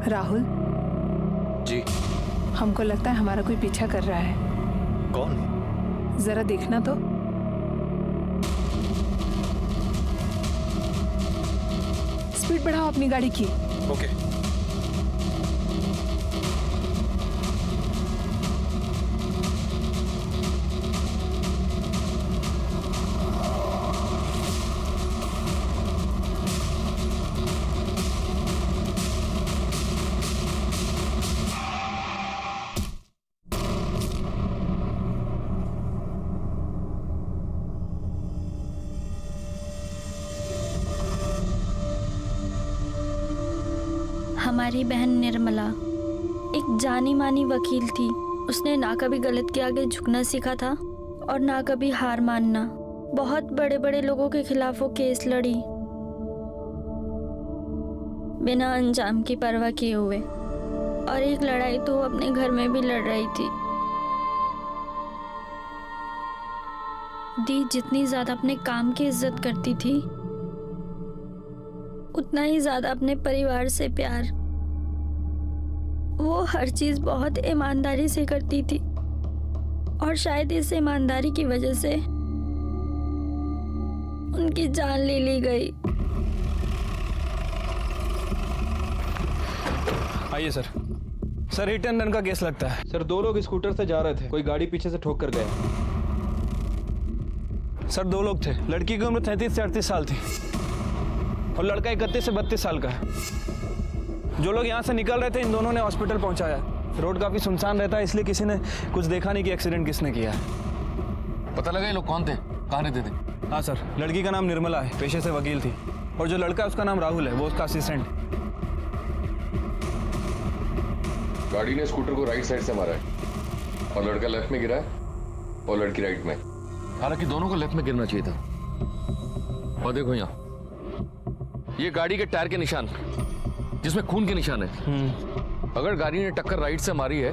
राहुल जी। हमको लगता है हमारा कोई पीछा कर रहा है। कौन? जरा देखना तो। स्पीड बढ़ाओ अपनी गाड़ी की। ओके। हमारी बहन निर्मला एक जानी मानी वकील थी। उसने ना कभी गलत के आगे झुकना सीखा था और ना कभी हार मानना। बहुत बड़े बड़े लोगों के खिलाफ वो केस लड़ी बिना अंजाम की परवाह किए हुए, और एक लड़ाई तो वो अपने घर में भी लड़ रही थी। दी जितनी ज्यादा अपने काम की इज्जत करती थी, उतना ही ज्यादा अपने परिवार से प्यार। वो हर चीज बहुत ईमानदारी से करती थी और शायद इस ईमानदारी की वजह से उनकी जान ले ली गई। आइए sir. Sir hit and run का केस लगता है। सर 2 लोग स्कूटर से जा रहे थे, कोई गाड़ी पीछे से ठोक कर गए। सर 2 लोग थे। लड़की की उम्र 33 से 38 साल थी और लड़का 31 से 32 साल का है। जो लोग यहाँ से निकल रहे थे, इन दोनों ने हॉस्पिटल पहुँचाया। रोड काफी सुनसान रहता है, इसलिए किसी ने कुछ देखा नहीं कि एक्सीडेंट किसने किया है। पता लगा ये लोग कौन थे, कहाँ रहते थे? हाँ सर, लड़की का नाम निर्मला है, पेशे से वकील थी, और जो लड़का है उसका नाम राहुल है, वो उसका असिस्टेंट। गाड़ी ने स्कूटर को राइट साइड से मारा है और लड़का लेफ्ट में गिरा है और लड़की राइट में। हालांकि दोनों को लेफ्ट में गिरना चाहिए था। और देखो यहाँ ये गाड़ी के टायर के निशान, जिसमें खून के निशान है। अगर गाड़ी ने टक्कर राइट से मारी है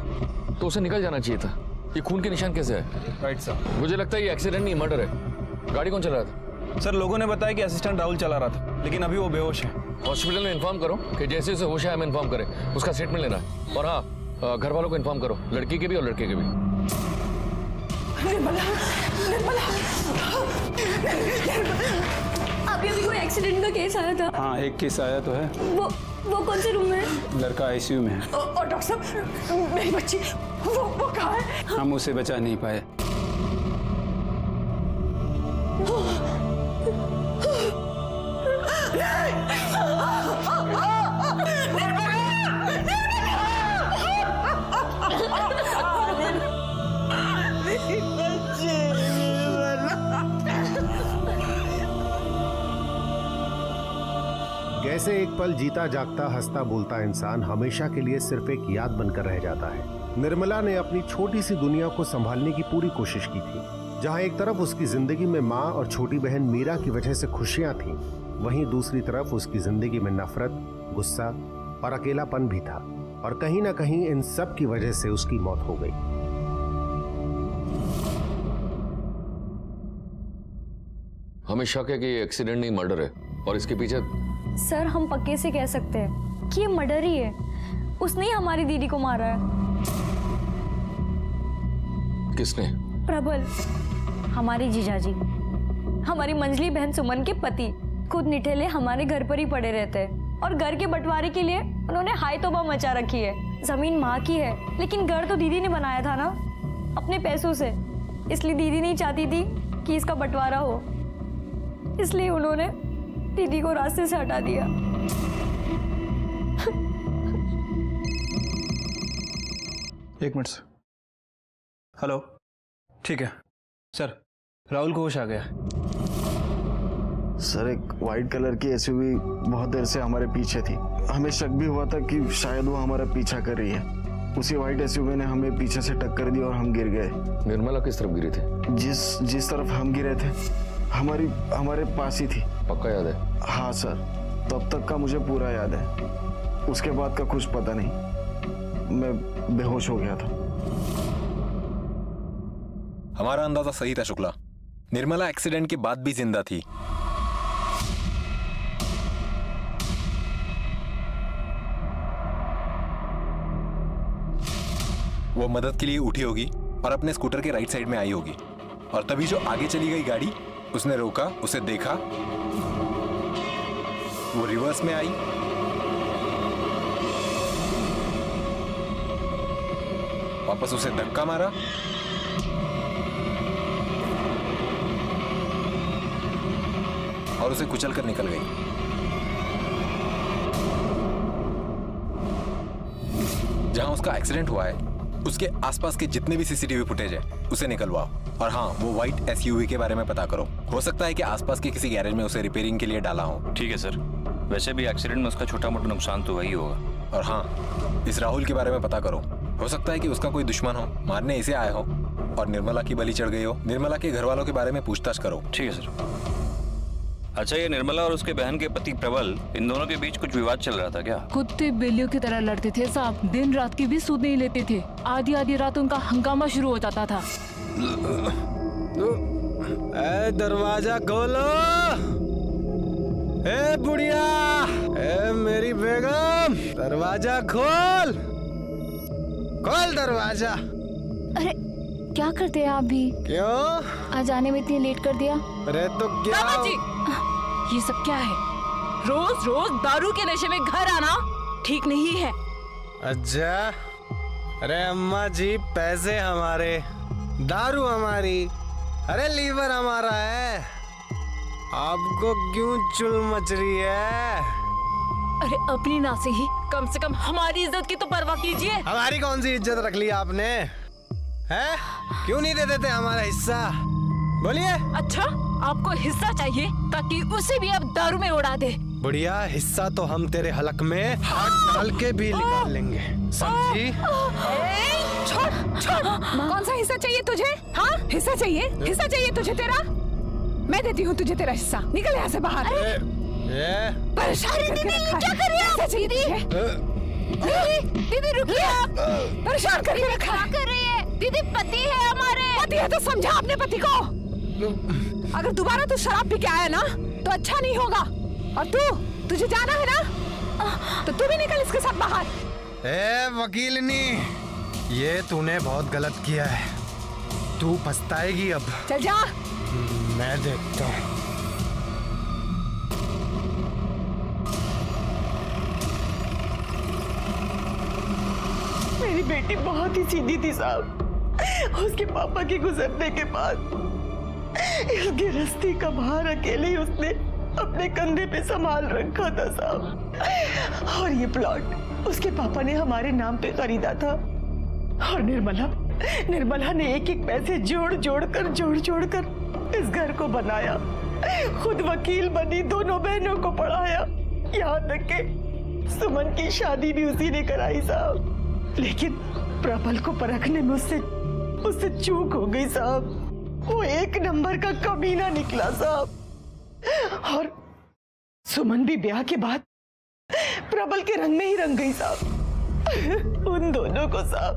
तो उसे निकल जाना चाहिए था। ये खून के निशान कैसे है? Right sir. मुझे लगता है ये एक्सीडेंट नहीं, मर्डर है। गाड़ी कौन चला रहा था? सर लोगों ने बताया कि असिस्टेंट राहुल चला रहा था, लेकिन अभी वो बेहोश है। हॉस्पिटल में इन्फॉर्म करो कि जैसे उसे होश है हमें इन्फॉर्म करें, उसका स्टेटमेंट लेना है। और हाँ, घर वालों को इन्फॉर्म करो, लड़की के भी और लड़के के भी। निर्मला, निर्मला, अभी कोई एक्सीडेंट का केस आया था। हाँ, एक केस आया तो है। वो कौन से रूम में है? लड़का आईसीयू में है। और डॉक्टर साहब, मेरी बच्ची वो कहाँ है? हम उसे बचा नहीं पाए। जैसे एक पल जीता जागता हंसता बोलता इंसान हमेशा के लिए सिर्फ एक याद बनकर रह जाता है। निर्मला ने अपनी छोटी सी दुनिया को संभालने की पूरी कोशिश की थी। जहां एक तरफ उसकी जिंदगी में माँ और छोटी बहन मीरा की वजह से खुशियां थीं, वहीं दूसरी तरफ उसकी जिंदगी में नफरत, गुस्सा और अकेलापन भी था। और कहीं ना कहीं इन सब की वजह से उसकी मौत हो गई। हमें शक है कि ये एक्सीडेंट नहीं, मर्डर है। और इसके पीछे सर हम पक्के से कह सकते हैं कि ये मर्डर ही है। उसने ही हमारी दीदी को मारा है। किसने? प्रबल, हमारी जीजाजी, हमारी मंजली बहन सुमन के पति। खुद निठेले हमारे घर पर ही पड़े रहते हैं और घर के बंटवारे के लिए उन्होंने हाय तौबा मचा रखी है। जमीन माँ की है, लेकिन घर तो दीदी ने बनाया था ना, अपने पैसों से। इसलिए दीदी नहीं चाहती थी कि इसका बंटवारा हो, इसलिए उन्होंने दीदी को रास्ते से हटा दिया। एक मिनट। हेलो, ठीक है सर, राहुल को होश आ गया। सर एक वाइट कलर की एसयूवी बहुत देर से हमारे पीछे थी। हमें शक भी हुआ था कि शायद वो हमारा पीछा कर रही है। उसी वाइट एसयूवी ने हमें पीछे से टक्कर दी और हम गिर गए। निर्मला किस तरफ गिरी थी? जिस तरफ हम गिरे थे हमारे पास ही थी। पक्का याद है? हाँ सर, तब तक का मुझे पूरा याद है। उसके बाद का कुछ पता नहीं, मैं बेहोश हो गया था। हमारा अंदाजा सही था शुक्ला, निर्मला एक्सीडेंट के बाद भी जिंदा थी। वो मदद के लिए उठी होगी और अपने स्कूटर के राइट साइड में आई होगी, और तभी जो आगे चली गई गाड़ी, उसने रोका, उसे देखा, वो रिवर्स में आई, वापस उसे धक्का मारा, और उसे कुचल कर निकल गई। जहां उसका एक्सीडेंट हुआ है उसके आसपास के जितने भी सीसीटीवी फुटेज है उसे निकलवाओ, और हाँ, वो व्हाइट एसयूवी के बारे में पता करो। हो सकता है कि आसपास के किसी गैरेज में उसे रिपेयरिंग के लिए डाला हो। ठीक है सर, वैसे भी एक्सीडेंट में उसका छोटा मोटा नुकसान तो वही होगा। और हाँ, इस राहुल के बारे में पता करो। हो सकता है कि उसका कोई दुश्मन हो, मारने इसे आया हो और निर्मला की बलि चढ़ गई हो। निर्मला के घर वालों के बारे में पूछताछ करो। ठीक है सर। अच्छा, ये निर्मला और उसके बहन के पति प्रबल, इन दोनों के बीच कुछ विवाद चल रहा था क्या? कुत्ते बिल्लियों की तरह लड़ते थे साहब, दिन रात की भी सुध नहीं लेते थे। आधी आधी रात उनका हंगामा शुरू हो जाता था। ए दरवाजा खोलो, ए बुढ़िया, ए मेरी बेगम, दरवाजा खोल, खोल दरवाजा। अरे क्या करते हैं आप भी? क्यों आज आने में इतनी लेट कर दिया? अरे तो क्या? ये सब क्या है? रोज रोज दारू के नशे में घर आना ठीक नहीं है। अच्छा, अरे अम्मा जी, पैसे हमारे, दारू हमारी, अरे लीवर हमारा है, आपको क्यों चुल मच रही है? अरे अपनी ना से ही कम से कम हमारी इज्जत की तो परवाह कीजिए। हमारी कौन सी इज्जत रख ली आपने? हैं? क्यों नहीं दे देते हमारा हिस्सा? बोलिए। अच्छा, आपको हिस्सा चाहिए ताकि उसे भी अब दारू में उड़ा दे। बढ़िया, हिस्सा तो हम तेरे हलक में हाथ डाल के भी निकाल लेंगे, समझी? छोड़ छोड़, कौन सा हिस्सा चाहिए तुझे? हाँ, हिस्सा चाहिए? हिस्सा चाहिए तुझे तेरा? मैं देती हूँ तुझे तेरा हिस्सा, निकल यहाँ से बाहर। परेशान करके रखा है। क्या कर रही है? हिस्सा चाहिए तुझे? दीदी रुकिए, आप परेशान करके रखा है। क्या कर रही है? दीदी पति है हमारे। पति है तो समझा अपने पति को। अगर दोबारा तू शराब पी के आया ना तो अच्छा नहीं होगा। और तुझे जाना है ना तो तू भी निकल इसके साथ बाहर। ए वकीलनी, ये तूने बहुत गलत किया है, तू पछताएगी अब। चल जा। मैं देखता हूँ। मेरी बेटी बहुत ही सीधी थी साहब। उसके पापा के गुजरने के बाद इस गृहस्थी का भार अकेले ही उसने अपने कंधे पे संभाल रखा था साहब। और ये प्लॉट उसके पापा ने हमारे नाम पे खरीदा था। और निर्मला ने एक एक पैसे जोड़ जोड़ कर इस घर को बनाया, खुद वकील बनी, दोनों बहनों को पढ़ाया, यहाँ तक के सुमन की शादी भी उसी ने कराई साहब। लेकिन प्रबल को परखने में उससे चूक हो गई साहब। वो एक नंबर का कमीना निकला साहब। और सुमन भी ब्याह के बाद प्रबल के रंग में ही रंग गई साहब। उन दोनों को साहब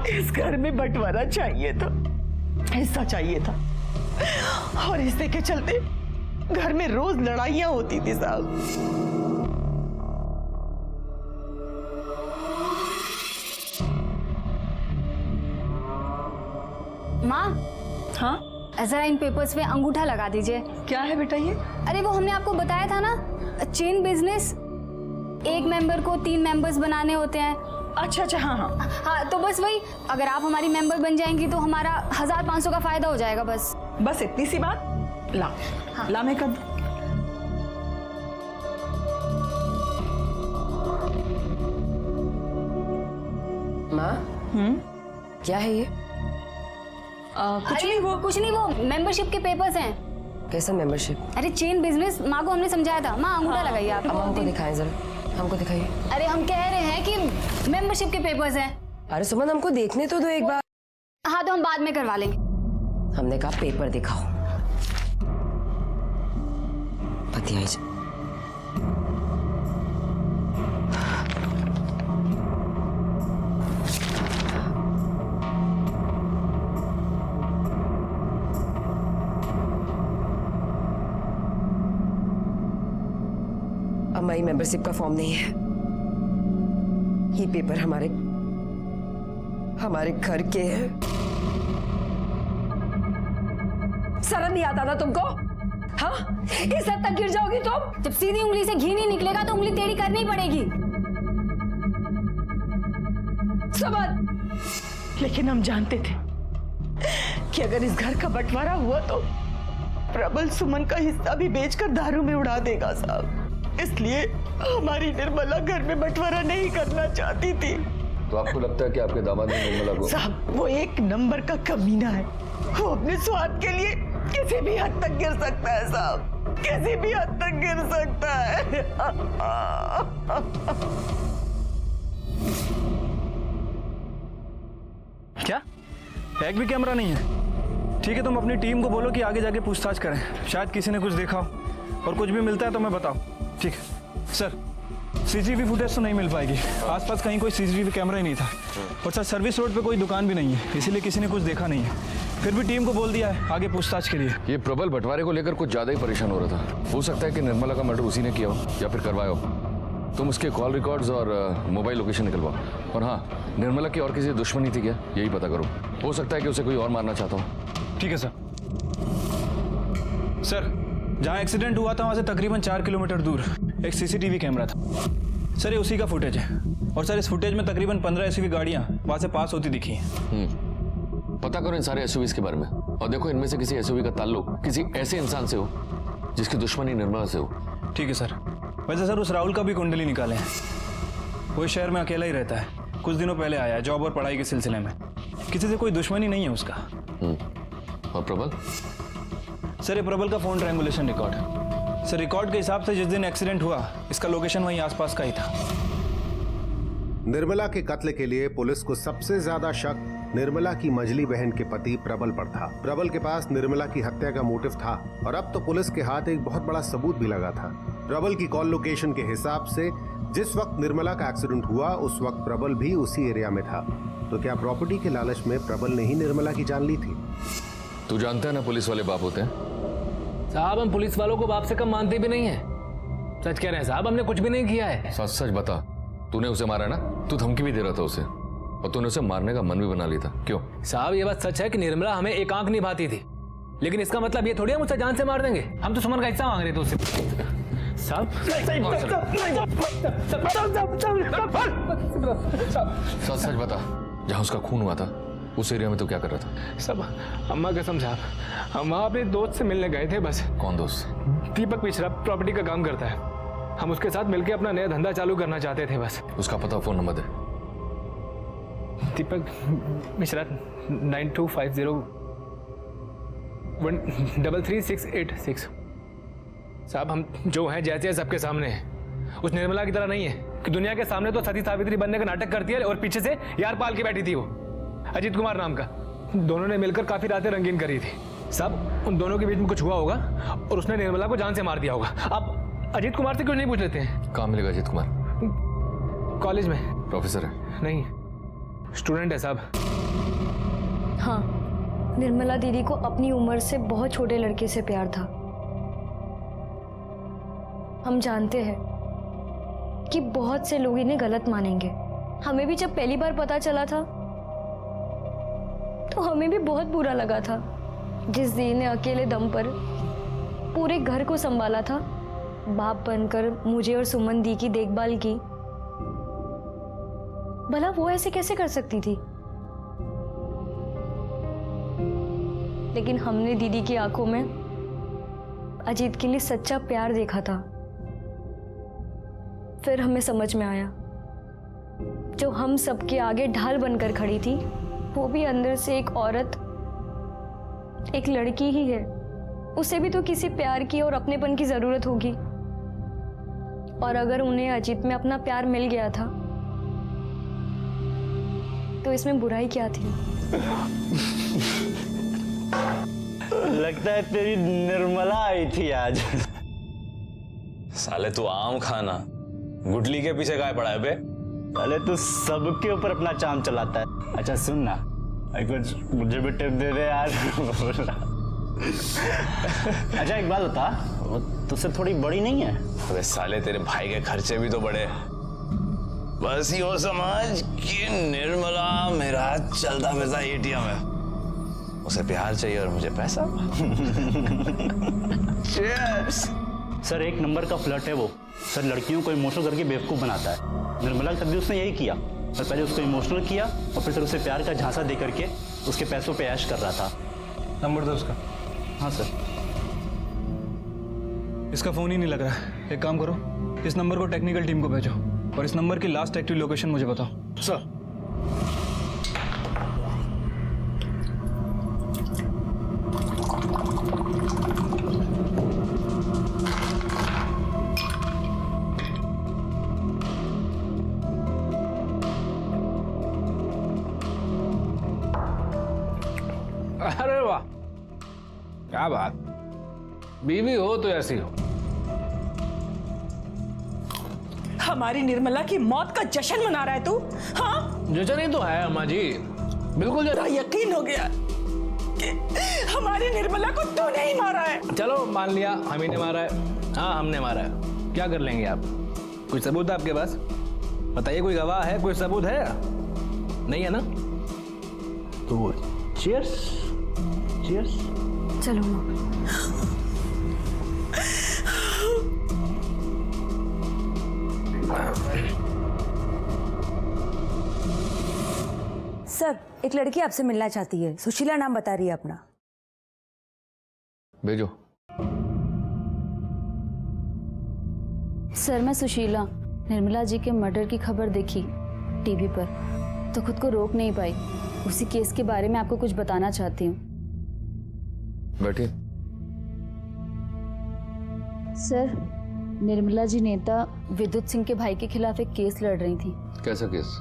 इस घर में बंटवारा चाहिए था, हिस्सा चाहिए था। और हिस्से के चलते घर में रोज लड़ाइयां होती थी साहब। माँ, हाँ, जरा इन पेपर्स पे अंगूठा लगा दीजिए। क्या है बेटा ये? अरे वो हमने आपको बताया था ना, चेन बिजनेस, एक मेंबर को 3 मेंबर्स बनाने होते हैं। अच्छा, हाँ। हाँ, तो बस वही, अगर आप हमारी मेंबर बन जाएंगी तो हमारा 1500 का फायदा हो जाएगा। बस इतनी सी बात। ला, हाँ। ला मैं कर दूं। माँ, क्या है ये? कुछ नहीं, वो मेंबरशिप के पेपर्स हैं। कैसा मेंबरशिप? अरे चेन बिजनेस, माँ को हमने समझाया था। माँ अंगूठा लगाइए आप। अब हमको दिखाएं जरा, हमको दिखाइए। अरे हम कह रहे हैं कि मेंबरशिप के पेपर्स हैं। अरे सुमन, हमको देखने तो दो एक बार। हाँ, तो हम बाद में करवा लेंगे। हमने कहा पेपर दिखाओ। पति आई जा। हमारी मेंबरशिप का फॉर्म नहीं है, ये पेपर हमारे हमारे घर के हैं। शर्म नहीं आता ना तुमको? हाँ, इस हद तक गिर जाओगी तुम? जब सीधी उंगली से घी नहीं निकलेगा तो उंगली टेढ़ी करनी ही पड़ेगी। समझ। लेकिन हम जानते थे कि अगर इस घर का बंटवारा हुआ तो प्रबल सुमन का हिस्सा भी बेचकर दारू में उड़ा देगा साहब। इसलिए हमारी निर्मला घर में बंटवारा नहीं करना चाहती थी। तो आपको लगता है कि आपके दामाद ने निर्मला को? साहब वो एक नंबर का कमीना है। वो अपने स्वार्थ के लिए किसी भी हद तक गिर सकता है साहब, किसी भी हद तक गिर सकता है। क्या एक भी कैमरा नहीं है? ठीक है, तुम अपनी टीम को बोलो कि आगे जाके पूछताछ करें, शायद किसी ने कुछ देखा हो, और कुछ भी मिलता है तो मैं बताऊं। ठीक है सर, सीसीटीवी फुटेज तो नहीं मिल पाएगी, आसपास कहीं कोई सीसीटीवी कैमरा ही नहीं था, और सर सर्विस रोड पे कोई दुकान भी नहीं है, इसीलिए किसी ने कुछ देखा नहीं है। फिर भी टीम को बोल दिया है आगे पूछताछ के लिए। ये प्रबल बंटवारे को लेकर कुछ ज्यादा ही परेशान हो रहा था। हो सकता है कि निर्मला का मर्डर उसी ने किया हो या फिर करवाया हो। तुम उसके कॉल रिकॉर्ड्स और मोबाइल लोकेशन निकलवाओ, और हाँ, निर्मला की और किसी दुश्मनी थी क्या, यही पता करो। हो सकता है कि उसे कोई और मारना चाहता हो। ठीक है सर। सर, जहाँ एक्सीडेंट हुआ था वहाँ से तकरीबन 4 किलोमीटर दूर एक सीसीटीवी कैमरा था सर, ये उसी का फुटेज है, और सर इस फुटेज में तकरीबन 15 एसयूवी गाड़ियाँ वहाँ से पास होती दिखी हैं। पता करो इन सारे एसयूवीज के बारे में, और देखो इनमें से किसी एसयूवी का ताल्लुक किसी ऐसे इंसान से हो जिसकी दुश्मनी निर्मला से हो। ठीक है सर। वैसे सर उस राहुल का भी कुंडली निकाले हैं, वो शहर में अकेला ही रहता है, कुछ दिनों पहले आया जॉब और पढ़ाई के सिलसिले में, किसी से कोई दुश्मनी नहीं है उसका। और प्रबल? सर ये प्रबल का फोन ट्रायंगुलेशन रिकॉर्ड है सर, रिकॉर्ड के हिसाब से जिस दिन एक्सीडेंट हुआ इसका लोकेशन वहीं आसपास का ही था। निर्मला के कत्ल के लिए पुलिस को सबसे ज्यादा शक निर्मला की मझली बहन के पति प्रबल पर था। प्रबल के पास निर्मला की हत्या का मोटिव था, और अब तो पुलिस के हाथ एक बहुत बड़ा सबूत भी लगा था। प्रबल की कॉल लोकेशन के हिसाब से जिस वक्त निर्मला का एक्सीडेंट हुआ उस वक्त प्रबल भी उसी एरिया में था। तो क्या प्रॉपर्टी के लालच में प्रबल ने ही निर्मला की जान ली थी? तू जानता है ना पुलिस वाले बाप होते हैं। साहब हम पुलिस वालों को बाप से कम मानते भी नहीं है। सच कह रहे हैं साहब, हमने कुछ भी नहीं किया है। सच सच बता, तूने उसे मारा ना? तू धमकी भी दे रहा था उसे, और तूने उसे मारने का मन भी बना लिया था, क्यों? साहब ये बात सच है कि निर्मला हमें एक आंख निभाती थी, लेकिन इसका मतलब ये थोड़ी हम उसे जान से मार देंगे। हम तो सुमन का हिस्सा मांग रहे थे उससे। साहब सच सच बता, जहाँ उसका खून हुआ था उस एरिया में तो क्या कर रहा था? सब अम्मा कसम साहब, हम वहाँ अपने दोस्त से मिलने गए थे बस। कौन दोस्त? दीपक मिश्रा, प्रॉपर्टी का काम करता है। हम उसके साथ मिलकर अपना नया धंधा चालू करना चाहते थे बस। उसका पता, फोन नंबर दे। दीपक मिश्रा 9250133686। साहब हम जो हैं जैसे सबके सामने हैं, उस निर्मला की तरह नहीं है कि दुनिया के सामने तो सती सावित्री बनने का नाटक करती है और पीछे से यार पाल के बैठी थी वो अजीत कुमार नाम का। दोनों ने मिलकर काफी रातें रंगीन करी थी। साहब उन दोनों के बीच में कुछ हुआ होगा और उसने निर्मला को जान से मार दिया होगा। आप अजीत कुमार से क्यों नहीं पूछ लेते हैं? कहाँ मिलेगा अजीत कुमार? कॉलेज में प्रोफेसर है? नहीं, स्टूडेंट है साहब। हाँ, निर्मला दीदी को अपनी उम्र से बहुत छोटे लड़के से प्यार था। हम जानते हैं कि बहुत से लोग इन्हें गलत मानेंगे। हमें भी जब पहली बार पता चला था तो हमें भी बहुत बुरा लगा था। जिस दीदी ने अकेले दम पर पूरे घर को संभाला था, बाप बनकर मुझे और सुमन दी की देखभाल की, भला वो ऐसे कैसे कर सकती थी? लेकिन हमने दीदी की आंखों में अजीत के लिए सच्चा प्यार देखा था। फिर हमें समझ में आया, जो हम सबके आगे ढाल बनकर खड़ी थी, वो भी अंदर से एक औरत, एक लड़की ही है। उसे भी तो किसी प्यार की और अपनेपन की जरूरत होगी। और अगर उन्हें अजीत में अपना प्यार मिल गया था तो इसमें बुराई क्या थी? लगता है तेरी निर्मला आई थी आज। साले तू आम खाना गुटली के पीछे काय पड़ा है बे? साले तू सबके ऊपर अपना चाम चलाता है। अच्छा सुन ना, कुछ मुझे भी टिप दे दे यार। अच्छा एक बात बता, वो तुझसे थोड़ी बड़ी नहीं है? अरे साले तेरे भाई के खर्चे भी तो बड़े। बस यो समझ कि निर्मला मेरा चलता फिरता एटीएम है। उसे प्यार चाहिए और मुझे पैसा। Cheers! सर एक नंबर का फ्लर्ट है वो। सर लड़कियों को इमोशनल करके बेवकूफ़ बनाता है। निर्मला के साथ भी उसने यही किया। सर पहले उसको इमोशनल किया और फिर सर उसे प्यार का झांसा दे करके उसके पैसों पे ऐश कर रहा था। नंबर दो उसका। हाँ सर। इसका फ़ोन ही नहीं लग रहा है। एक काम करो, इस नंबर को टेक्निकल टीम को भेजो और इस नंबर की लास्ट एक्टिव लोकेशन मुझे बताओ। सर। अरे वाह, क्या बात, बीवी हो तो ऐसी हो। हमारी निर्मला की मौत का जश्न मना रहा है तू? हाँ, जश्न ही तो है अम्मा जी, बिल्कुल पूरा यकीन हो गया कि हमारी निर्मला को तूने ही मारा है। चलो मान लिया हम ही ने मारा है। हाँ हमने मारा है, क्या कर लेंगे आप? कुछ सबूत है आपके पास? बताइए, कोई गवाह है, कोई सबूत है? नहीं है ना? तो चीयर्स। चीयर्स। चलो सर, एक लड़की आपसे मिलना चाहती है। सुशीला नाम बता रही है अपना। भेजो। सर मैं सुशीला, निर्मला जी के मर्डर की खबर देखी टीवी पर तो खुद को रोक नहीं पाई। उसी केस के बारे में आपको कुछ बताना चाहती हूँ। बैठिए। सर निर्मला जी नेता विद्युत सिंह के भाई के खिलाफ एक केस लड़ रही थी। कैसा केस?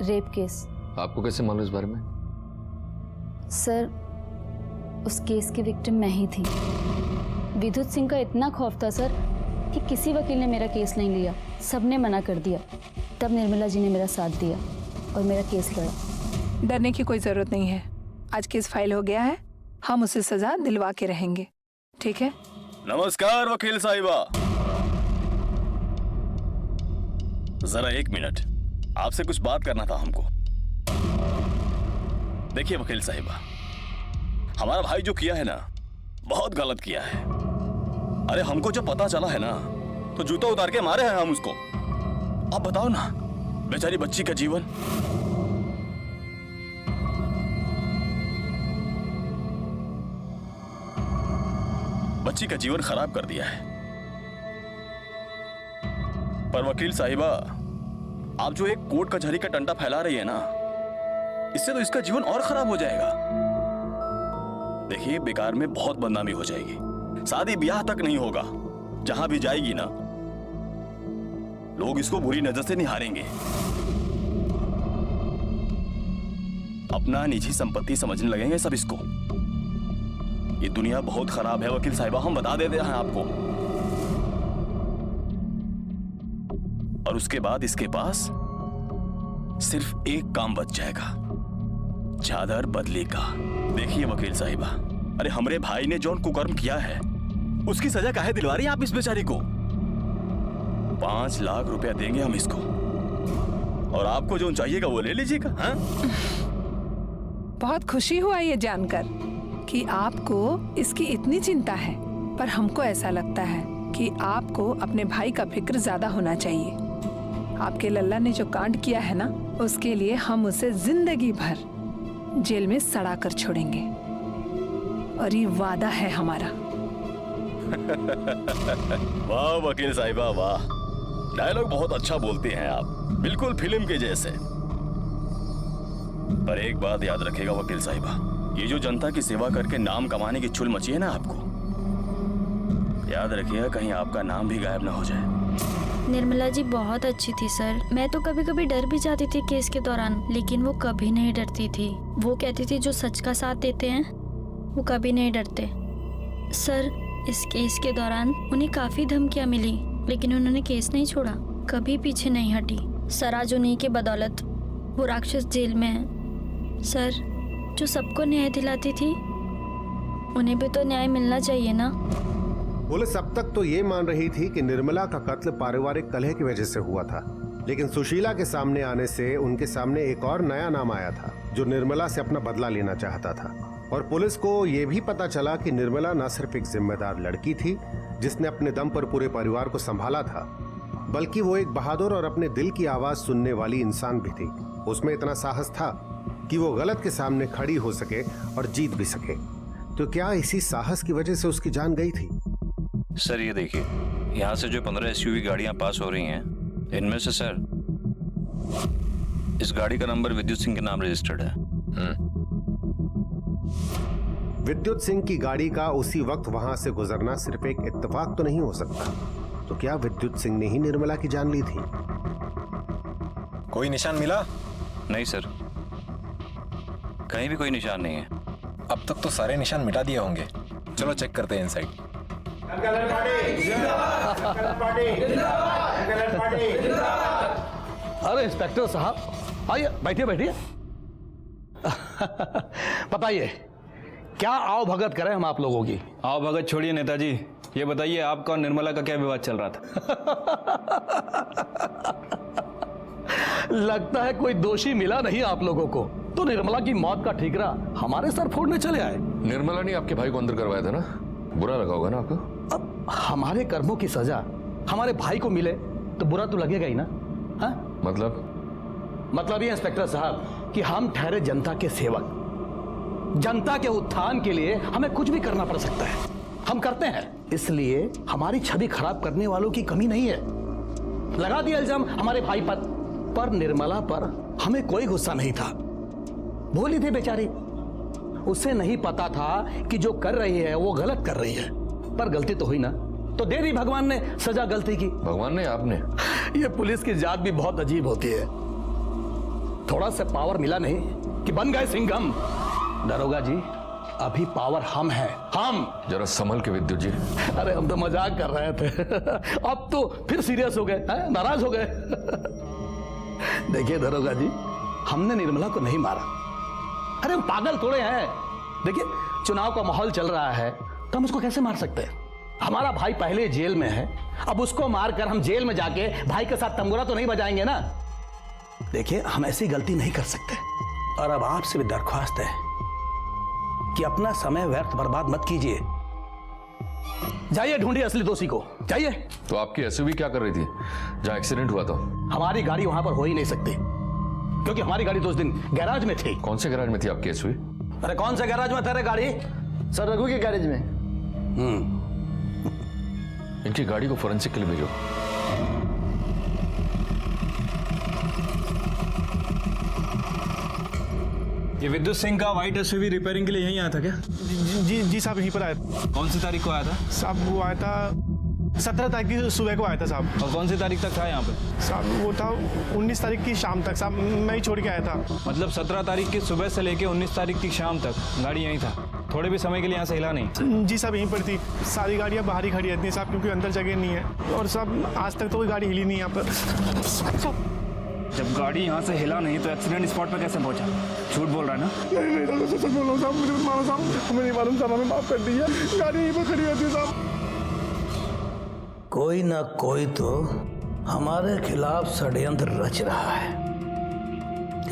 Rape case. आपको कैसे मालूम इस बारे में? सर उस केस की विक्टिम मैं ही थी। विद्युत सिंह का इतना खौफ था सर कि किसी वकील ने मेरा केस नहीं लिया, सबने मना कर दिया। तब निर्मला जी ने मेरा साथ दिया और मेरा केस लड़ा। डरने की कोई जरूरत नहीं है। आज केस फाइल हो गया है, हम उसे सजा दिलवा के रहेंगे, ठीक है? नमस्कार वकील साहिबा। जरा एक मिनट, आपसे कुछ बात करना था हमको। देखिए वकील साहिबा, हमारा भाई जो किया है ना, बहुत गलत किया है। अरे हमको जब पता चला है ना, तो जूता उतार के मारे हैं हम उसको। अब बताओ ना, बेचारी बच्ची का जीवन। बच्ची का जीवन खराब कर दिया है। पर वकील साहिबा, आप जो एक कोर्ट कचहरी का टंटा फैला रही है ना, इससे तो इसका जीवन और खराब हो जाएगा। देखिए, बेकार में बहुत बदनामी हो जाएगी, शादी ब्याह तक नहीं होगा। जहां भी जाएगी ना, लोग इसको बुरी नजर से निहारेंगे, अपना निजी संपत्ति समझने लगेंगे सब इसको। ये दुनिया बहुत खराब है वकील साहिबा, हम बता देते हैं आपको। और उसके बाद इसके पास सिर्फ एक काम बच जाएगा, चादर बदली का। देखिए वकील साहिबा, अरे हमरे भाई ने जो कुकर्म किया है, उसकी सजा काहे दिलवा रही हैं आप इस बेचारी को? 5 लाख रुपया देंगे हम इसको, और आपको जो चाहिएगा वो ले लीजिएगा। हाँ? बहुत खुशी हुआ ये जानकर कि आपको इसकी इतनी चिंता है, पर हमको ऐसा लगता है कि आपको अपने भाई का फिक्र ज्यादा होना चाहिए। आपके लल्ला ने जो कांड किया है ना, उसके लिए हम उसे जिंदगी भर जेल में सड़ा कर छोड़ेंगे, और ये वादा है हमारा। वाह वकील साहिबा वाह, डायलॉग बहुत अच्छा बोलते हैं आप, बिल्कुल फिल्म के जैसे। पर एक बात याद रखेगा वकील साहिबा, ये जो जनता की सेवा करके नाम कमाने की चुल मची है ना आपको, याद रखिएगा कहीं आपका नाम भी गायब ना हो जाए। निर्मला जी बहुत अच्छी थी सर। मैं तो कभी कभी डर भी जाती थी केस के दौरान, लेकिन वो कभी नहीं डरती थी। वो कहती थी जो सच का साथ देते हैं वो कभी नहीं डरते। सर इस केस के दौरान उन्हें काफ़ी धमकियाँ मिली, लेकिन उन्होंने केस नहीं छोड़ा, कभी पीछे नहीं हटी। सर आज उन्हीं के बदौलत वो राक्षस जेल में है। सर जो सबको न्याय दिलाती थी, उन्हें भी तो न्याय मिलना चाहिए ना। पुलिस अब तक तो ये मान रही थी कि निर्मला का कत्ल पारिवारिक कलह की वजह से हुआ था, लेकिन सुशीला के सामने आने से उनके सामने एक और नया नाम आया था जो निर्मला से अपना बदला लेना चाहता था। और पुलिस को यह भी पता चला कि निर्मला न सिर्फ एक जिम्मेदार लड़की थी जिसने अपने दम पर पूरे परिवार को संभाला था, बल्कि वो एक बहादुर और अपने दिल की आवाज सुनने वाली इंसान भी थी। उसमें इतना साहस था कि वो गलत के सामने खड़ी हो सके और जीत भी सके। तो क्या इसी साहस की वजह से उसकी जान गई थी? सर ये देखिए, यहाँ से जो 15 SUV गाड़ियां पास हो रही हैं, इनमें से सर इस गाड़ी का नंबर विद्युत सिंह के नाम रजिस्टर्ड है। विद्युत सिंह की गाड़ी का उसी वक्त वहां से गुजरना सिर्फ एक इत्तेफाक तो नहीं हो सकता। तो क्या विद्युत सिंह ने ही निर्मला की जान ली थी? कोई निशान मिला? नहीं सर, कहीं भी कोई निशान नहीं है। अब तक तो सारे निशान मिटा दिए होंगे। चलो चेक करते हैं इनसाइड। अरे इंस्पेक्टर साहब आइए, बैठिए बैठिए। बताइए क्या आओ भगत करें हम आप लोगों की? आओ भगत छोड़िए नेताजी, ये बताइए आपका और निर्मला का क्या विवाद चल रहा था? लगता है कोई दोषी मिला नहीं आप लोगों को, तो निर्मला की मौत का ठीकरा हमारे सर फोड़ने चले आए। निर्मला ने आपके भाई को अंदर करवाया था ना, बुरा लगा होगा ना आपको? अब हमारे कर्मों की सजा हमारे भाई को मिले तो बुरा तो लगेगा ही ना। हा? मतलब ये इंस्पेक्टर साहब कि हम ठहरे जनता के सेवक, जनता के उत्थान के लिए हमें कुछ भी करना पड़ सकता है, हम करते हैं। इसलिए हमारी छवि खराब करने वालों की कमी नहीं है। लगा दिया इल्जाम हमारे भाई पर निर्मला पर हमें कोई गुस्सा नहीं था। भोली थी बेचारी, उसे नहीं पता था कि जो कर रही है वो गलत कर रही है, पर गलती तो हुई ना, तो दे दी भगवान ने सजा गलती की। भगवान ने? आपने? ये पुलिस की जात भी बहुत अजीब होती है। थोड़ा सा पावर मिला नहीं कि बन गए सिंघम। दरोगा जी अभी पावर हम हैं, हम। जरा संभल के विद्युत जी। अरे हम तो मजाक कर रहे थे, अब तो फिर सीरियस हो गए, नाराज हो गए। देखिए दरोगा जी, हमने निर्मला को नहीं मारा। अरे हम पागल थोड़े हैं। देखिए चुनाव का माहौल चल रहा है तो हम उसको कैसे मार सकते हैं? हमारा भाई पहले जेल में है, अब उसको मारकर हम जेल में जाके भाई के साथ तंबूरा तो नहीं बजाएंगे ना। देखिए हम ऐसी गलती नहीं कर सकते, और अब आपसे भी दरख्वास्त है कि अपना समय व्यर्थ बर्बाद मत कीजिए। जाइए ढूंढिए असली दोषी को, जाइए। तो आपकी एसयूवी क्या कर रही थी जहां एक्सीडेंट हुआ था? हमारी गाड़ी वहां पर हो ही नहीं सकती, क्योंकि हमारी गाड़ी तो उस दिन गैराज में थी। कौन से गैराज में थी आपकी एसयूवी? अरे कौन से गैराज में था गाड़ी? सर रघु के गैरेज में। इनकी गाड़ी को फोरेंसिक के लिए भेजो। ये विद्युत सिंह का व्हाइट एसयूवी रिपेयरिंग के लिए यहीं आया था क्या? जी साहब यहीं पर आया था। कौन सी तारीख को आया था साहब? वो आया था 17 तारीख की सुबह को आया था साहब। और कौन सी तारीख तक था यहाँ पे? साहब वो था 19 तारीख की शाम तक साहब, मैं ही छोड़ के आया था। मतलब 17 तारीख की सुबह से लेके 19 तारीख की शाम तक गाड़ी यहीं था, थोड़े भी समय के लिए यहाँ से हिला नहीं? जी साहब यहीं पर थी। सारी गाड़ियाँ बाहर ही खड़ी रहती हैं साहब, क्योंकि अंदर जगह नहीं है, और साहब आज तक तो कोई गाड़ी हिली नहीं यहाँ पर। जब गाड़ी यहाँ से हिला नहीं तो एक्सीडेंट स्पॉट पर कैसे पहुंचा? झूठ बोल रहा है ना? नहीं सच बोल रहा हूँ साहब, मुझे मारो साहब, हमें नहीं मालूम साहब, हमें माफ कर दीजिए। गाड़ी यहीं पर खड़ी रहती है साहब। कोई ना कोई तो हमारे खिलाफ षड्यंत्र रच रहा है।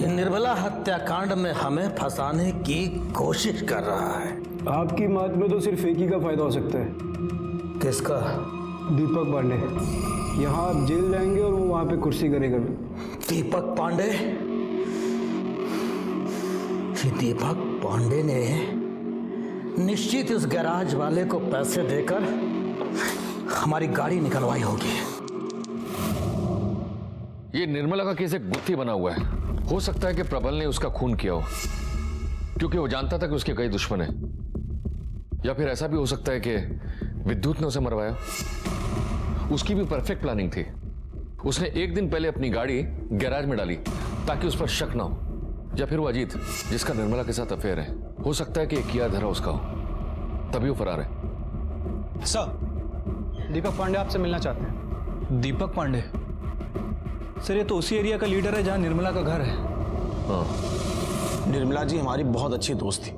ये निर्मला हत्याकांड में हमें फंसाने की कोशिश कर रहा है। आपकी मौत में तो सिर्फ एक ही का फायदा हो सकता है। किसका? दीपक पांडे। यहाँ आप जेल जाएंगे और वो वहाँ पे कुर्सी करेगा। दीपक पांडे? दीपक पांडे ने निश्चित इस गैराज वाले को पैसे देकर हमारी गाड़ी निकलवाई होगी। ये निर्मला का केस एक गुत्थी बना हुआ है। हो सकता है कि प्रबल ने उसका खून किया हो, क्योंकि वो जानता था कि उसके कई दुश्मन हैं। या फिर ऐसा भी हो सकता है कि विद्युत ने उसे मरवाया। उसकी भी परफेक्ट प्लानिंग थी। उसने एक दिन पहले अपनी गाड़ी गैराज में डाली ताकि उस पर शक ना हो। या फिर वो अजीत, जिसका निर्मला के साथ अफेयर है, हो सकता है कि किया धरा उसका हो, तभी वो फरार है। सर, दीपक पांडे आपसे मिलना चाहते हैं। दीपक पांडे? सर ये तो उसी एरिया का लीडर है जहां निर्मला का घर है। हाँ। निर्मला जी हमारी बहुत अच्छी दोस्त थी,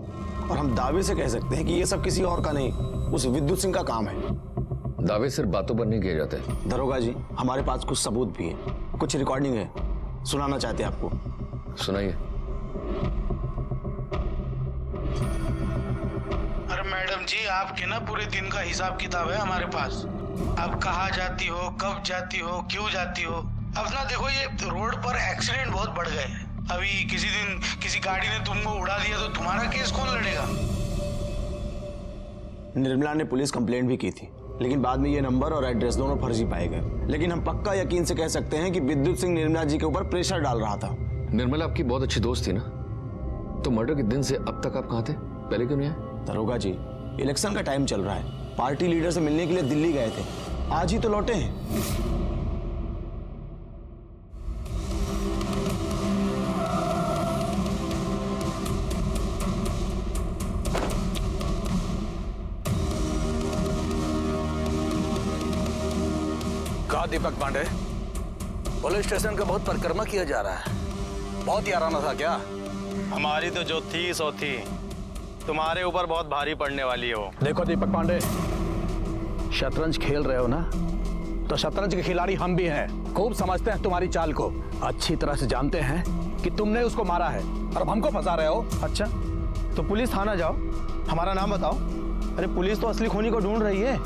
और हम दावे से कह सकते हैं कि ये सब किसी और का नहीं, उस विद्युत सिंह का काम है। दावे सिर्फ बातों पर नहीं किए जाते। दरोगा जी, हमारे पास कुछ सबूत भी है, कुछ रिकॉर्डिंग है, सुनाना चाहते हैं आपको। सुनाइए। अरे मैडम जी, आपके ना पूरे दिन का हिसाब किताब है हमारे पास। आप कहाँ जाती हो, कब जाती हो, क्यों जाती हो। अब ना देखो, ये रोड पर एक्सीडेंट बहुत बढ़ गए हैं। अभी किसी दिन किसी गाड़ी ने तुमको उड़ा दिया तो तुम्हारा केस कौन लड़ेगा। निर्मला ने पुलिस कंप्लेंट भी की थी, लेकिन बाद में ये नंबर और एड्रेस दोनों फर्जी पाए गए। लेकिन हम पक्का यकीन से कह सकते हैं कि विद्युत सिंह निर्मला जी के ऊपर प्रेशर डाल रहा था। निर्मला आपकी बहुत अच्छी दोस्त थी ना, तो मर्डर के दिन से अब तक आप कहाँ थे? पहले क्यों नहीं आए? दरोगा जी, इलेक्शन का टाइम चल रहा है, पार्टी लीडर से मिलने के लिए दिल्ली गए थे, आज ही तो लौटे हैं। कहा दीपक पांडे, पुलिस स्टेशन का बहुत परिक्रमा किया जा रहा है, बहुत याराना था क्या? हमारी तो जो थी सो थी, तुम्हारे ऊपर बहुत भारी पड़ने वाली है वो। देखो दीपक पांडे, शतरंज खेल रहे हो ना, तो शतरंज के खिलाड़ी हम भी हैं, खूब समझते हैं तुम्हारी चाल को, अच्छी तरह से जानते हैं कि तुमने उसको मारा है और अब हमको फंसा रहे हो। अच्छा, तो पुलिस थाना जाओ, हमारा नाम बताओ। अरे पुलिस तो असली खूनी को ढूंढ रही है,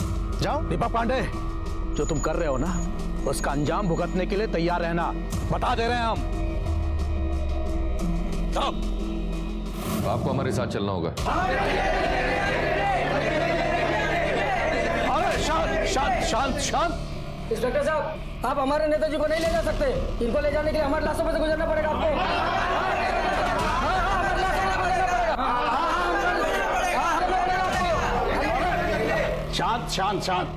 जाओ। दीपक पांडे, जो तुम कर रहे हो ना, उसका अंजाम भुगतने के लिए तैयार रहना, बता दे रहे हैं हम। आपको हमारे साथ चलना होगा। अरे शांत शांत शांत शांत। इंस्पेक्टर साहब, आप हमारे नेताजी को नहीं ले जा सकते, इनको ले जाने के लिए हमारे लाशों में से गुजरना पड़ेगा आपको। शांत शांत शांत।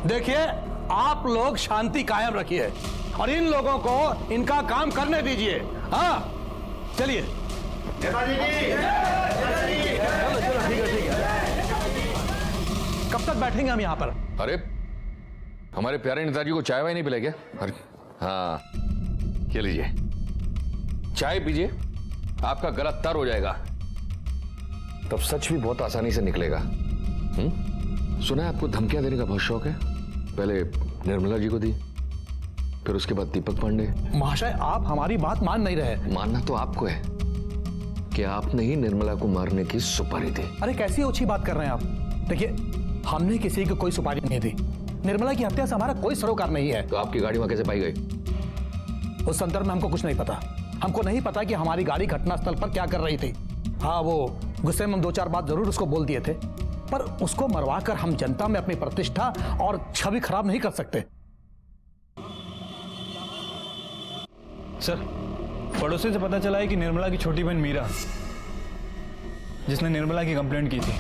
देखिए, आप लोग शांति कायम रखिए और इन लोगों को इनका काम करने दीजिए। हाँ, चलिए। चलो चलो, ठीक है। कब तक बैठेंगे हम यहाँ पर? अरे हमारे प्यारे नेताजी को चाय वाय नहीं पिलाई क्या? अरे हाँ, ये लीजिए, चाय पीजिए, आपका गला तर हो जाएगा, तब सच भी बहुत आसानी से निकलेगा। सुना है आपको धमकियां देने का बहुत शौक है, पहले निर्मला जी को दी, फिर उसके बाद दीपक पांडे। महाशय, आप हमारी बात मान नहीं रहे। मानना तो आपको है कि आपने ही निर्मला को मारने की सुपारी दी। अरे कैसी ओछी बात कर रहे हैं आप? देखिए, हमने किसी को कोई सुपारी नहीं दी, निर्मला की हत्या से हमारा कोई सरोकार नहीं है। तो आपकी गाड़ी वहां कैसे पाई गई? उस संदर्भ में हमको कुछ नहीं पता। हमको नहीं पता कि हमारी गाड़ी घटनास्थल पर क्या कर रही थी। हाँ, वो गुस्से में हम 2-4 बात जरूर उसको बोल दिए थे, पर उसको मरवाकर हम जनता में अपनी प्रतिष्ठा और छवि खराब नहीं कर सकते। सर, पड़ोसी से पता चला है कि निर्मला की छोटी बहन मीरा, जिसने निर्मला की कंप्लेंट की थी,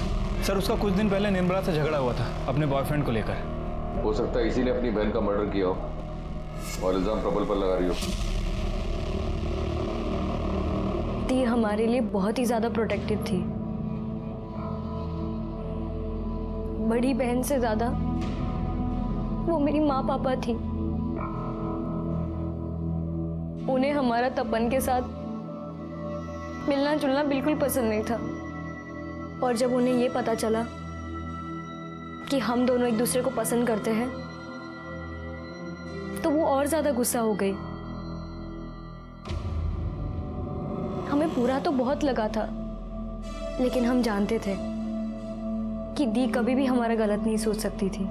सर उसका कुछ दिन पहले निर्मला से झगड़ा हुआ था अपने बॉयफ्रेंड को लेकर। हो सकता है इसी ने अपनी बहन का मर्डर किया हो और इल्जाम प्रबल पर लगा रही हो। दी हमारे लिए बहुत ही ज्यादा प्रोटेक्टिव थी, बड़ी बहन से ज्यादा वो मेरी माँ पापा थी। उन्हें हमारा तपन के साथ मिलना जुलना बिल्कुल पसंद नहीं था, और जब उन्हें ये पता चला कि हम दोनों एक दूसरे को पसंद करते हैं, तो वो और ज्यादा गुस्सा हो गई। हमें बुरा तो बहुत लगा था, लेकिन हम जानते थे कि दी कभी भी हमारा गलत नहीं सोच सकती थी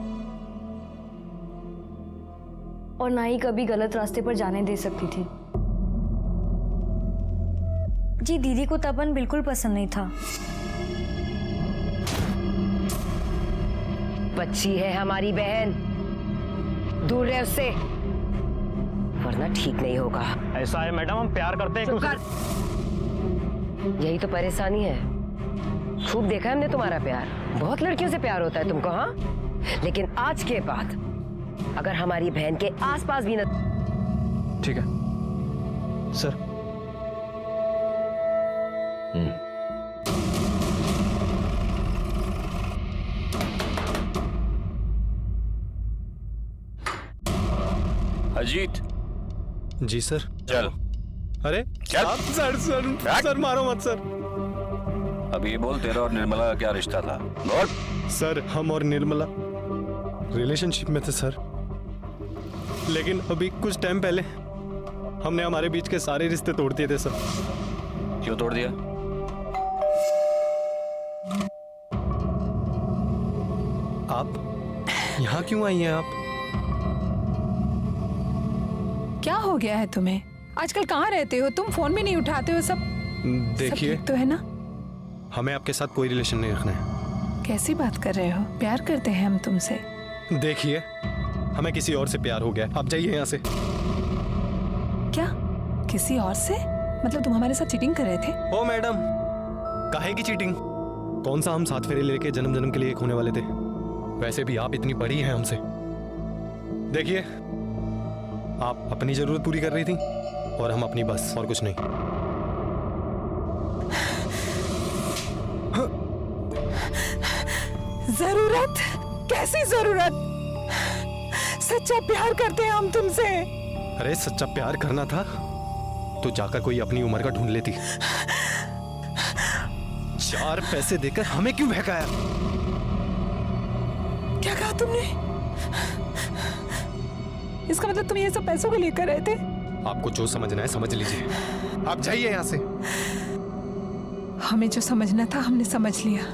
और ना ही कभी गलत रास्ते पर जाने दे सकती थी। जी, दीदी को तपन बिल्कुल पसंद नहीं था। बच्ची है हमारी बहन, दूर रहे उससे, वरना ठीक नहीं होगा। ऐसा है मैडम, हम प्यार करते हैं। यही तो परेशानी है। खूब देखा है हमने तुम्हारा प्यार, बहुत लड़कियों से प्यार होता है तुमको। हाँ, लेकिन आज के बाद अगर हमारी बहन के आसपास भी न। ठीक है सर। अजीत जी सर। चल। अरे सर सर सर मारो मत सर। अब ये बोल, तेरा और निर्मला का क्या रिश्ता था? बोल। सर, हम और निर्मला रिलेशनशिप में थे सर, लेकिन अभी कुछ टाइम पहले हमने हमारे बीच के सारे रिश्ते तोड़ दिए थे सर। क्यों तोड़ दिया? आप यहाँ क्यों आई हैं? आप क्या हो गया है तुम्हें? आजकल कहाँ रहते हो तुम? फोन भी नहीं उठाते हो। सब देखिए, तो है ना? हमें आपके साथ कोई रिलेशन नहीं रखना है। कैसी बात कर रहे हो? प्यार करते हैं हम तुमसे। देखिए, हमें किसी और से प्यार हो गया, आप जाइए यहाँ से। क्या? किसी और से? मतलब तुम हमारे साथ चीटिंग कर रहे थे? ओ मैडम, काहे की चीटिंग? कौन सा हम 7 फेरे लेके जन्म जन्म के लिए एक होने वाले थे? वैसे भी आप इतनी बड़ी हैं हमसे। देखिए, आप अपनी जरूरत पूरी कर रही थी और हम अपनी, बस, और कुछ नहीं। जरूरत? कैसी जरूरत? सच्चा प्यार करते हैं हम तुमसे। अरे सच्चा प्यार करना था तो जाकर कोई अपनी उम्र का ढूंढ लेती। 4 पैसे देकर हमें क्यों बहकाया? क्या कहा तुमने? इसका मतलब तुम ये सब पैसों के लिए कर रहे थे? आपको जो समझना है समझ लीजिए, आप जाइए यहाँ से। हमें जो समझना था हमने समझ लिया।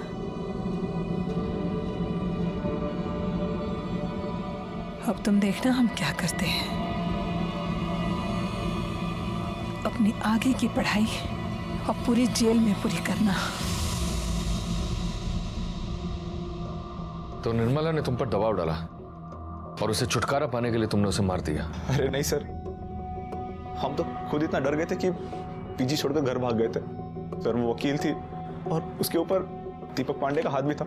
अब तुम देखना हम क्या करते हैं। अपनी आगे की पढ़ाई अब पूरी जेल में पूरी करना। तो निर्मला ने तुम पर दबाव डाला और उसे छुटकारा पाने के लिए तुमने उसे मार दिया? अरे नहीं सर, हम तो खुद इतना डर गए थे कि पीजी छोड़कर घर भाग गए थे। सर वो वकील थी और उसके ऊपर दीपक पांडे का हाथ भी था।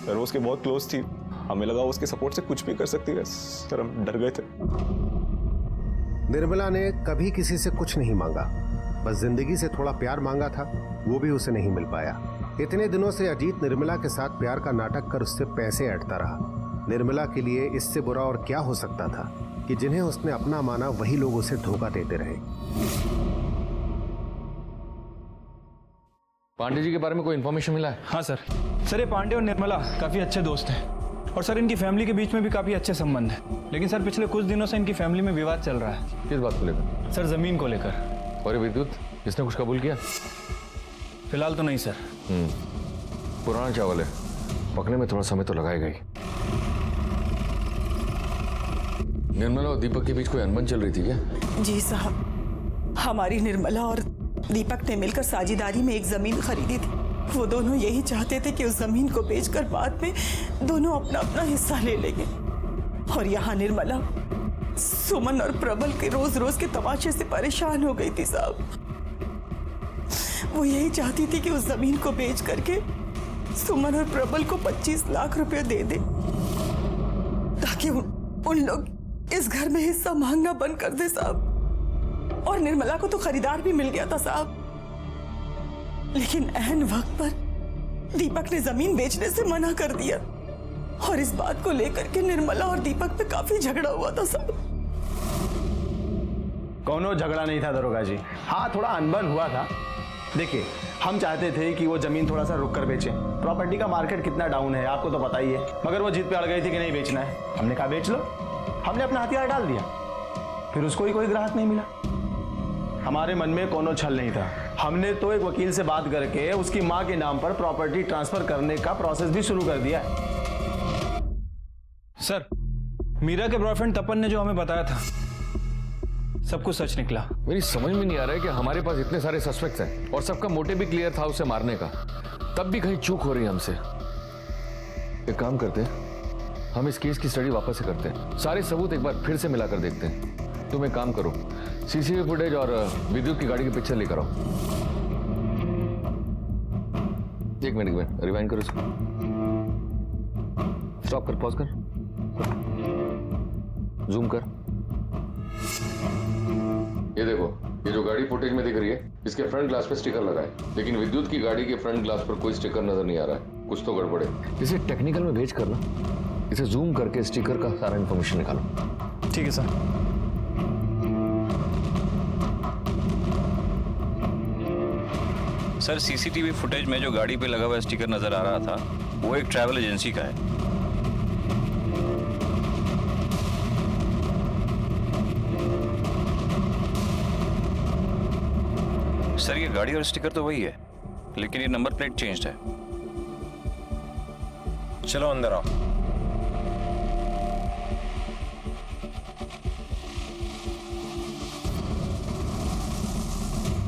सर वो उसके बहुत क्लोज थी, हमें लगा उसके सपोर्ट से कुछ भी कर सकती है। सर हम डर गए थे। निर्मला ने कभी किसी से कुछ नहीं मांगा, बस जिंदगी से थोड़ा प्यार मांगा था, वो भी उसे नहीं मिल पाया। इतने दिनों से अजीत निर्मला के साथ प्यार का नाटक कर उससे पैसे ऐंठता रहा। निर्मला के लिए इससे बुरा और क्या हो सकता था कि जिन्हें उसने अपना माना वही लोग उसे धोखा देते रहे। पांडे जी के बारे में कोई इन्फॉर्मेशन मिला है? हाँ सर। सर ये पांडे और निर्मला काफी अच्छे दोस्त हैं और सर इनकी फैमिली के बीच में भी काफी अच्छे संबंध हैं। लेकिन सर पिछले कुछ दिनों से इनकी फैमिली में विवाद चल रहा है। किस बात को लेकर? सर जमीन को लेकर। और विद्युत, इसने कुछ कबूल किया? फिलहाल तो नहीं सर। पुराना चावल है, पकने में थोड़ा समय तो लगाएगा ही। निर्मला और दीपक के बीच कोई अनबन चल रही थी क्या? जी साहब, हमारी निर्मला और दीपक ने मिलकर साझेदारी में एक जमीन खरीदी थी। वो दोनों यही चाहते थे कि उस जमीन को बेचकर बाद में दोनों अपना अपना हिस्सा ले लेंगे। और यहाँ निर्मला सुमन और प्रबल के रोज रोज के तमाशे से परेशान हो गई थी साहब। वो यही चाहती थी कि उस जमीन को बेच करके सुमन और प्रबल को 25 लाख रुपए दे दे ताकि उन लोग इस घर में हिस्सा मांगना बंद कर दे साहब। और निर्मला को तो खरीदार भी मिल गया था साहब, लेकिन ऐन वक्त पर दीपक ने जमीन बेचने से मना कर दिया। और इस बात को लेकर के निर्मला और दीपक पे काफी झगड़ा हुआ था साहब। कोनो झगड़ा नहीं था दरोगा जी, हाँ थोड़ा अनबन हुआ था। देखिए, हम चाहते थे कि वो जमीन थोड़ा सा रुक कर बेचे। प्रॉपर्टी का मार्केट कितना डाउन है आपको तो पता ही है, मगर वो जिद पे अड़ गई थी कि नहीं बेचना है। हमने कहा बेच लो, हमने अपना हथियार डाल दिया। फिर उसको ही कोई ग्राहक नहीं मिला। हमारे मन में कोनो छल नहीं था। हमने तो एक वकील से बात करके उसकी माँ के नाम पर प्रॉपर्टी ट्रांसफर करने का प्रोसेस भी शुरू कर दिया है। सर, मीरा के बॉयफ्रेंड तपन ने जो हमें बताया था सब कुछ सच निकला। मेरी समझ में नहीं आ रहा है कि हमारे पास इतने सारे सस्पेक्ट्स हैं और सबका मोटिव भी क्लियर था उसे मारने का, तब भी कहीं चूक हो रही है हमसे। एक काम करते हैं, हम इस केस की स्टडी वापस से करते हैं, सारे सबूत एक बार फिर से मिलाकर देखते हैं। तुम एक काम करो, सीसीटीवी फुटेज और विद्युत की गाड़ी के पिक्चर लेकर आओ। एक मिनट रिवाइंड करो इसको, स्टॉप कर, पॉज कर, जूम कर। ये देखो, ये जो गाड़ी फुटेज में दिख रही है, इसके फ्रंट ग्लास पे स्टिकर लगा है, लेकिन विद्युत की गाड़ी के फ्रंट ग्लास पर कोई स्टिकर नजर नहीं आ रहा है। कुछ तो गड़बड़ है। इसे टेक्निकल में भेज कर ना, इसे जूम करके स्टिकर का सारा इंफॉर्मेशन निकालो। ठीक है सर। सर, सीसीटीवी फुटेज में जो गाड़ी पे लगा हुआ स्टिकर नजर आ रहा था वो एक ट्रैवल एजेंसी का है। सर ये गाड़ी और स्टिकर तो वही है, लेकिन ये नंबर प्लेट चेंज्ड है। चलो अंदर आओ।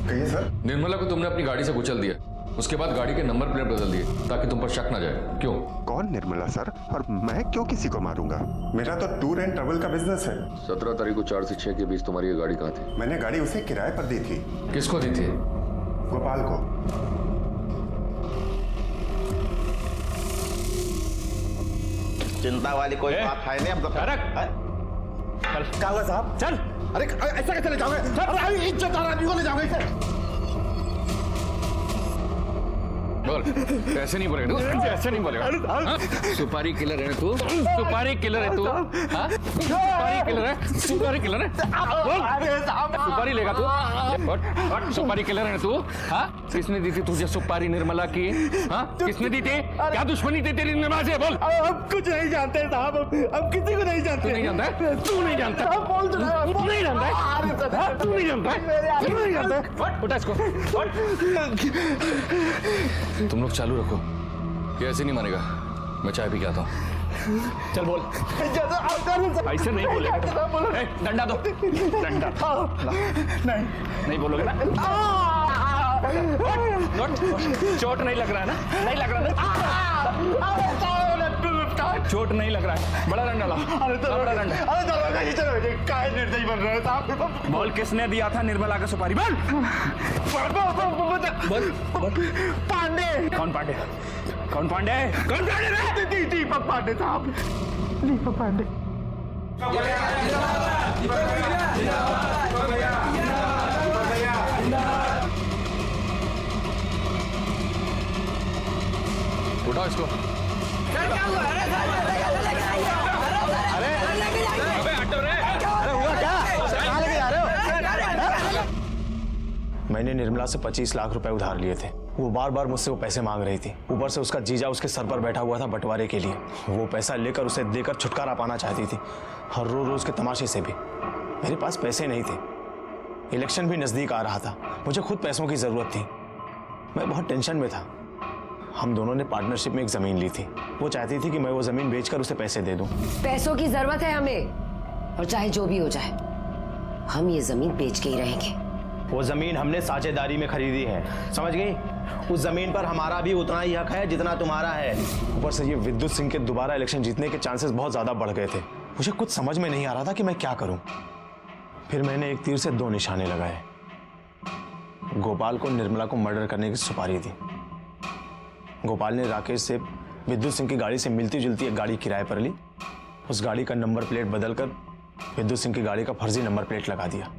कहिए सर। निर्मला को तुमने अपनी गाड़ी से कुचल दिया, उसके बाद गाड़ी के नंबर प्लेट बदल दिए ताकि तुम पर शक ना जाए। क्यों? कौन निर्मला सर? और मैं क्यों किसी को मारूंगा? मेरा तो टूर एंड ट्रैवल का बिजनेस है। 17 तारीख को 4 से 6 के बीच तुम्हारी ये गाड़ी कहाँ थी? मैंने गाड़ी उसे किराए पर दी थी। किसको दी थी? गोपाल को। चिंता वाली कोई बात है नहीं। अब तो क्या हुआ साहब? चल। अरे ऐसा कैसे ले जाओगे? अरे इज्जतदार आदमी को ले जाओगे इसे? बोल, ऐसे नहीं बोलेगा तू, ऐसे नहीं बोलेगा। हाँ? सुपारी किलर है तू, सुपारी किलर है तू, हाँ? सुपारी किलर है, सुपारी किलर है। बोल, सुपारी लेगा तू? बोल, सुपारी किलर है तू, हाँ? किसने दी थी तुझे सुपारी निर्मला की? हाँ? किसने दी थी? क्या दुश्मनी थी तेरी निर्मला से? बोल। हम कुछ नहीं जानते साहब, हम किसी को नहीं जानते। तू नहीं जानता है? तू नहीं जानता? तू नहीं जानता है? तू नहीं जानता है? तू नहीं जानता है? उठा इसको। तुम लोग चालू रखो, ये ऐसे नहीं मानेगा। मैं चाय पी के आता हूँ। चल बोल। ऐसे नहीं बोलेगा। डंडा दो, डंडा। नहीं बोलोगे ना? चोट नहीं लग रहा है ना? नहीं लग रहा ना? चोट नहीं लग रहा है? बड़ा डंडा लाओ। बड़ा डंडा। निर्दयी बन रहे हैं साहब। बोल, किसने दिया था निर्मला का सुपारी? बोल। पांडे। कौन पांडे? कौन पांडे? कौन पांडे? दीपक पांडे साहब, दीपक पांडे। उठाओ इसको। मैंने निर्मला से 25 लाख रुपए उधार लिए थे। वो बार बार मुझसे वो पैसे मांग रही थी। ऊपर से उसका जीजा उसके सर पर बैठा हुआ था बंटवारे के लिए। वो पैसा लेकर उसे देकर छुटकारा पाना चाहती थी, हर रोज के तमाशे से भी। मेरे पास पैसे नहीं थे, इलेक्शन भी नजदीक आ रहा था, मुझे खुद पैसों की जरूरत थी। मैं बहुत टेंशन में था। हम दोनों ने पार्टनरशिप में एक जमीन ली थी। वो चाहती थी कि मैं वो जमीन बेचकर उसे पैसे दे दूं। पैसों की जरूरत है हमें, और चाहे जो भी हो जाए हम ये जमीन बेच के ही रहेंगे। वो जमीन हमने साझेदारी में खरीदी है, समझ गई? उस जमीन पर हमारा भी उतना ही हक है जितना तुम्हारा है। ऊपर से ये विद्युत सिंह के दोबारा इलेक्शन जीतने के चांसेस बहुत ज्यादा बढ़ गए थे। मुझे कुछ समझ में नहीं आ रहा था कि मैं क्या करूं। फिर मैंने एक तीर से 2 निशाने लगाए। गोपाल को निर्मला को मर्डर करने की सुपारी दी। गोपाल ने राकेश से विद्युत सिंह की गाड़ी से मिलती जुलती एक गाड़ी किराए पर ली। उस गाड़ी का नंबर प्लेट बदलकर विद्युत सिंह की गाड़ी का फर्जी नंबर प्लेट लगा दिया।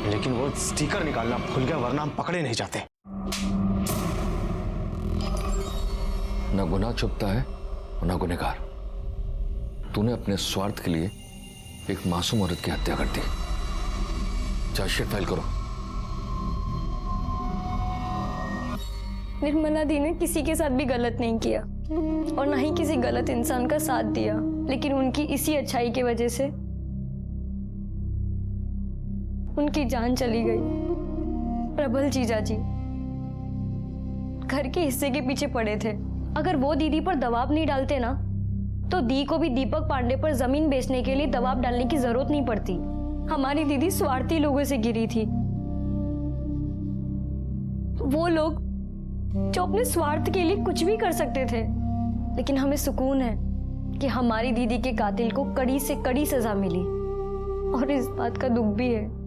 लेकिन वो स्टिकर निकालना भूल गया, वरना हम पकड़े नहीं जाते। ना गुनाह छुपता है और ना गुनहगार। तूने अपने स्वार्थ के लिए एक मासूम औरत की हत्या कर दी। चार्जशीट फाइल करो। निर्मला दी ने किसी के साथ भी गलत नहीं किया और ना ही किसी गलत इंसान का साथ दिया, लेकिन उनकी इसी अच्छाई की वजह से उनकी जान चली गई। प्रबल जीजा जी घर के हिस्से के पीछे पड़े थे। अगर वो दीदी पर दबाव नहीं डालते ना, तो दी को भी दीपक पांडे पर जमीन बेचने के लिए दबाव डालने की जरूरत नहीं पड़ती। हमारी दीदी स्वार्थी लोगों से गिरी थी, वो लोग जो अपने स्वार्थ के लिए कुछ भी कर सकते थे। लेकिन हमें सुकून है कि हमारी दीदी के कातिल को कड़ी से कड़ी सजा मिली, और इस बात का दुख भी है